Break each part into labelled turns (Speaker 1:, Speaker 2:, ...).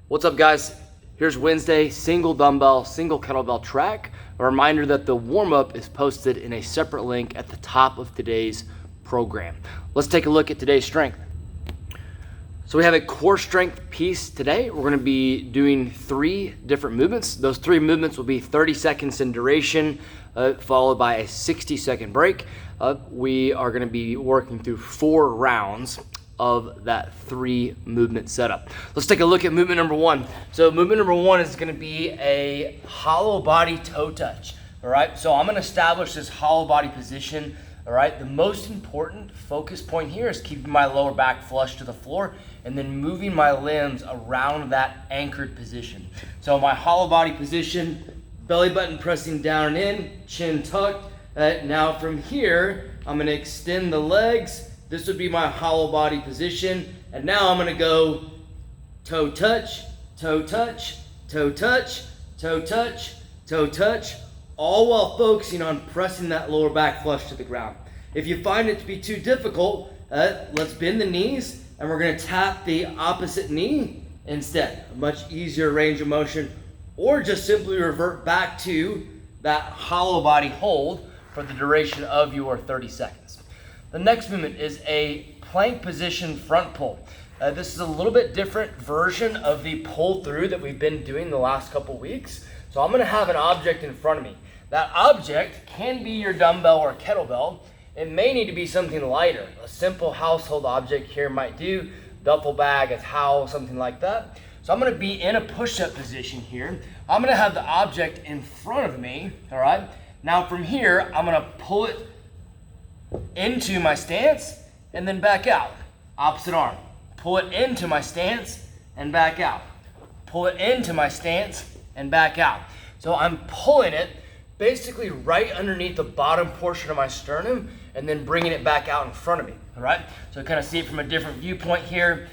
Speaker 1: What's up, guys? Here's Wednesday, single dumbbell, single kettlebell track. A reminder that the warm-up is posted in a separate link at the top of today's program. Let's take a look at today's strength. So we have a core strength piece today. We're gonna be doing 3 different movements. Those 3 movements will be 30 seconds in duration, followed by a 60-second break. We are gonna be working through 4 rounds of that 3 movement setup. Let's take a look at movement number 1. So movement number 1 is gonna be a hollow body toe touch. All right, so I'm gonna establish this hollow body position. All right, the most important focus point here is keeping my lower back flush to the floor and then moving my limbs around that anchored position. So my hollow body position, belly button pressing down and in, chin tucked. Now from here, I'm gonna extend the legs. This would be my hollow body position. And now I'm gonna go toe touch, toe touch, toe touch, toe touch, toe touch, all while focusing on pressing that lower back flush to the ground. If you find it to be too difficult, let's bend the knees and we're gonna tap the opposite knee instead. A much easier range of motion, or just simply revert back to that hollow body hold for the duration of your 30 seconds. The next movement is a plank position front pull. This is a little bit different version of the pull through that we've been doing the last couple weeks. So I'm gonna have an object in front of me. That object can be your dumbbell or kettlebell. It may need to be something lighter. A simple household object here might do, duffel bag, a towel, something like that. So I'm gonna be in a push-up position here. I'm gonna have the object in front of me, all right? Now from here, I'm gonna pull it into my stance and then back out. Opposite arm. Pull it into my stance and back out. Pull it into my stance and back out. So I'm pulling it basically right underneath the bottom portion of my sternum and then bringing it back out in front of me, all right? So kind of see it from a different viewpoint here.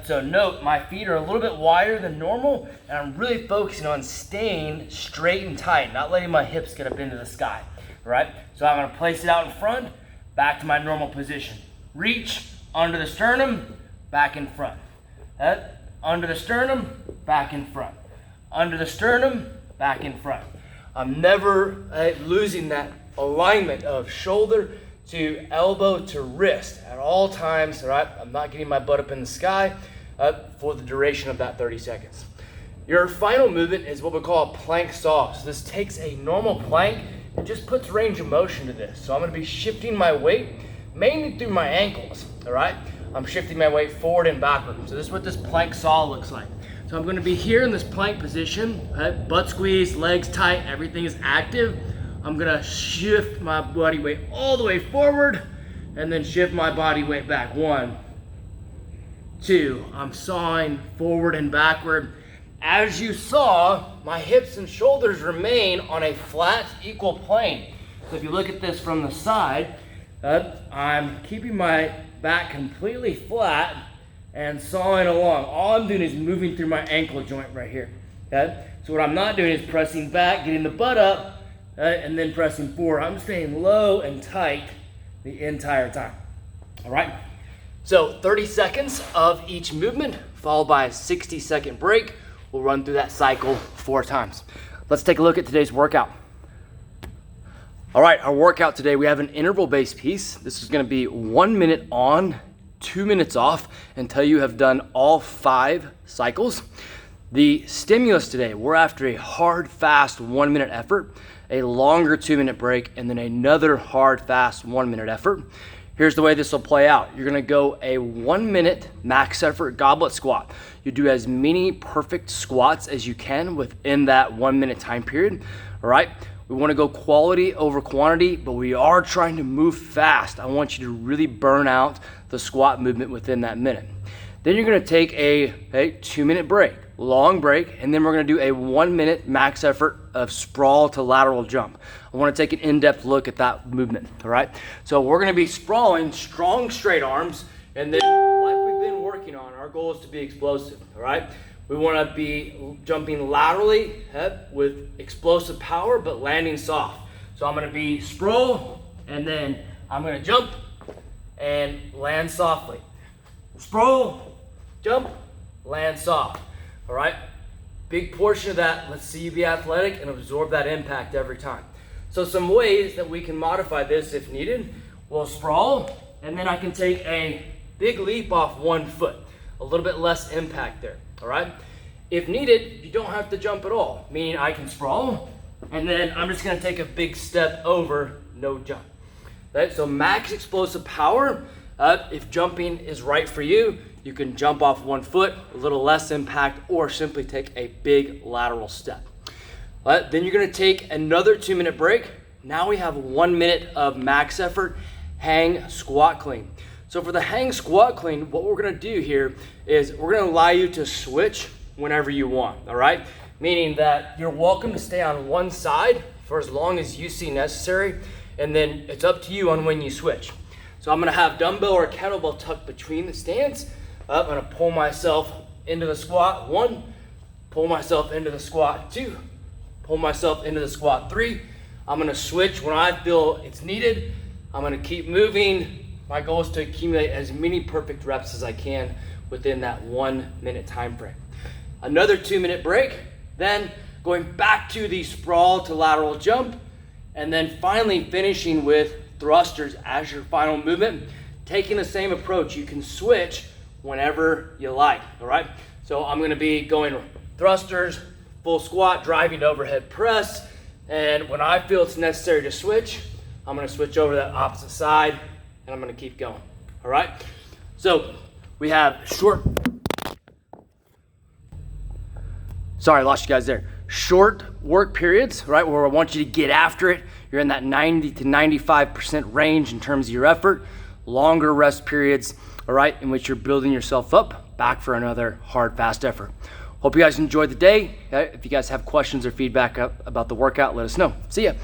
Speaker 1: So note, my feet are a little bit wider than normal, and I'm really focusing on staying straight and tight, not letting my hips get up into the sky, all right? So I'm gonna place it out in front, back to my normal position. Reach under the sternum, back in front. Under the sternum, back in front. Under the sternum, back in front. I'm never losing that alignment of shoulder to elbow to wrist at all times, all right? I'm not getting my butt up in the sky for the duration of that 30 seconds. Your final movement is what we call a plank saw. So this takes a normal plank and just puts range of motion to this. So I'm gonna be shifting my weight mainly through my ankles, all right? I'm shifting my weight forward and backward. So this is what this plank saw looks like. So I'm gonna be here in this plank position, butt squeeze, legs tight, everything is active. I'm gonna shift my body weight all the way forward and then shift my body weight back. 1, 2, I'm sawing forward and backward. As you saw, my hips and shoulders remain on a flat, equal plane. So if you look at this from the side, I'm keeping my back completely flat and sawing along. All I'm doing is moving through my ankle joint right here, okay? So what I'm not doing is pressing back, getting the butt up, and then pressing forward. I'm staying low and tight the entire time, all right? So 30 seconds of each movement, followed by a 60-second break. We'll run through that cycle 4 times. Let's take a look at today's workout. All right, our workout today, we have an interval-based piece. This is gonna be 1 minute on, 2 minutes off until you have done all 5 cycles. The stimulus today, we're after a hard, fast 1 minute effort, a longer 2 minute break, and then another hard, fast 1 minute effort. Here's the way this will play out. You're gonna go a 1 minute max effort goblet squat. You do as many perfect squats as you can within that 1 minute time period, all right? We wanna go quality over quantity, but we are trying to move fast. I want you to really burn out the squat movement within that minute. Then you're gonna take a 2 minute break, long break, and then we're gonna do a 1 minute max effort of sprawl to lateral jump. I wanna take an in-depth look at that movement, all right? So we're gonna be sprawling, strong straight arms, and then like we've been working on, our goal is to be explosive, all right? We wanna be jumping laterally with explosive power, but landing soft. So I'm gonna be sprawl, and then I'm gonna jump and land softly. Sprawl, jump, land soft. all right? Big portion of that, let's see you be athletic and absorb that impact every time. So some ways that we can modify this if needed, we'll sprawl, and then I can take a big leap off 1 foot, a little bit less impact there, all right? If needed, you don't have to jump at all, meaning I can sprawl, and then I'm just gonna take a big step over, no jump. Right? So max explosive power, if jumping is right for you, you can jump off 1 foot, a little less impact, or simply take a big lateral step. Then you're gonna take another 2-minute break. Now we have 1 minute of max effort, hang squat clean. So for the hang squat clean, what we're gonna do here is we're gonna allow you to switch whenever you want, all right? Meaning that you're welcome to stay on one side for as long as you see necessary, and then it's up to you on when you switch. So I'm gonna have dumbbell or kettlebell tucked between the stands. I'm gonna pull myself into the squat 1, pull myself into the squat 2, pull myself into the squat 3. I'm gonna switch when I feel it's needed. I'm gonna keep moving. My goal is to accumulate as many perfect reps as I can within that 1 minute time frame. Another 2-minute break, then going back to the sprawl to lateral jump, and then finally finishing with thrusters as your final movement. Taking the same approach, you can switch whenever you like, all right? So I'm gonna be going thrusters, full squat, driving to overhead press, and when I feel it's necessary to switch, I'm gonna switch over to that opposite side, and I'm gonna keep going, all right? So we have sorry, I lost you guys there. Short work periods, right, where I want you to get after it. You're in that 90 to 95% range in terms of your effort. Longer rest periods, all right, in which you're building yourself up back for another hard, fast effort. Hope you guys enjoyed the day. If you guys have questions or feedback about the workout, let us know. See ya.